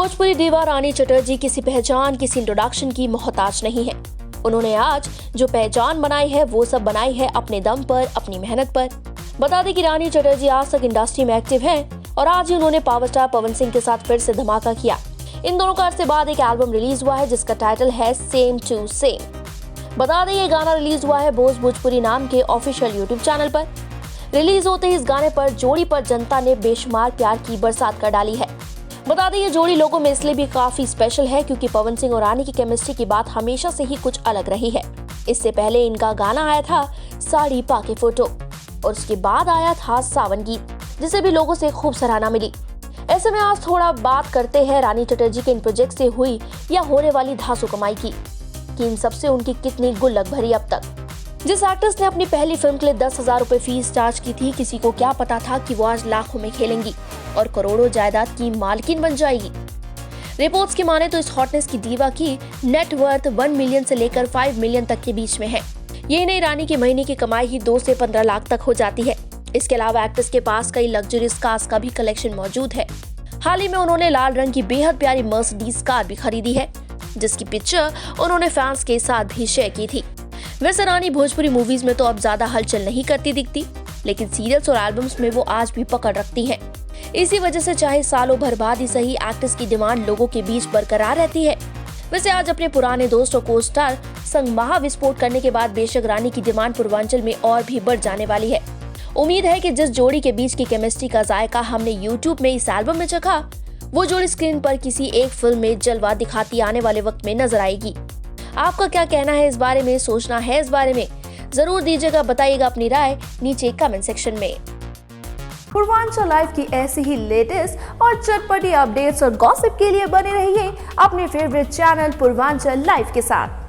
भोजपुरी दीवा रानी चटर्जी किसी पहचान, किसी इंट्रोडक्शन की मोहताज नहीं है। उन्होंने आज जो पहचान बनाई है वो सब बनाई है अपने दम पर, अपनी मेहनत पर। बता दें कि रानी चटर्जी आज तक इंडस्ट्री में एक्टिव हैं और आज ही उन्होंने पावर स्टार पवन सिंह के साथ फिर से धमाका किया। इन दोनों का अरसे बाद एक एल्बम रिलीज हुआ है जिसका टाइटल है सेम टू सेम। बता दें ये गाना रिलीज हुआ है बोस भोजपुरी नाम के ऑफिशियल यूट्यूब चैनल पर। रिलीज होते ही इस गाने पर जोड़ी पर जनता ने बेशुमार प्यार की बरसात कर डाली है। बता दें ये जोड़ी लोगों में इसलिए भी काफी स्पेशल है क्योंकि पवन सिंह और रानी की केमिस्ट्री की बात हमेशा से ही कुछ अलग रही है। इससे पहले इनका गाना आया था साड़ी पाके फोटो और उसके बाद आया था सावन गीत, जिसे भी लोगों से खूब सराहना मिली। ऐसे में आज थोड़ा बात करते हैं रानी चटर्जी के इन प्रोजेक्ट से हुई या होने वाली धांसू कमाई की कि इन सबसे उनकी कितनी गुल्लक भरी अब तक। जिस एक्ट्रेस ने अपनी पहली फिल्म के लिए 10,000 रुपए फीस चार्ज की थी, किसी को क्या पता था कि वो आज लाखों में खेलेंगी और करोड़ों जायदाद की मालकिन बन जाएगी। रिपोर्ट्स की माने तो इस हॉटनेस की दीवा की नेटवर्थ 1 मिलियन से लेकर 5 मिलियन तक के बीच में है। ये नई रानी की महीने की कमाई ही 2 से 15 लाख तक हो जाती है। इसके अलावा एक्ट्रेस के पास कई लग्जरियस कार्स का भी कलेक्शन मौजूद है। हाल ही में उन्होंने लाल रंग की बेहद प्यारी मर्सिडीज कार भी खरीदी है, जिसकी पिक्चर उन्होंने फैंस के साथ भी शेयर की थी। वैसे रानी भोजपुरी मूवीज में तो अब ज्यादा हलचल नहीं करती दिखती, लेकिन सीरियल्स और एल्बम्स में वो आज भी पकड़ रखती हैं। इसी वजह से चाहे सालों भर बाद ही सही, एक्ट्रेस की डिमांड लोगों के बीच बरकरार रहती है। वैसे आज अपने पुराने दोस्त और को स्टार संग महाविस्फोट करने के बाद बेशक रानी की डिमांड पूर्वांचल में और भी बढ़ जाने वाली है। उम्मीद है कि जिस जोड़ी के बीच की केमिस्ट्री का जायका हमने यूट्यूब में इस एल्बम में चखा, वो जोड़ी स्क्रीन पर किसी एक फिल्म में जलवा दिखाती आने वाले वक्त में नजर आएगी। आपका क्या कहना है इस बारे में, सोचना है इस बारे में, जरूर दीजिएगा, बताइएगा अपनी राय नीचे कमेंट सेक्शन में। पूर्वांचल लाइव की ऐसी ही लेटेस्ट और चटपटी अपडेट्स और गॉसिप के लिए बने रहिए अपने फेवरेट चैनल पूर्वांचल लाइव के साथ।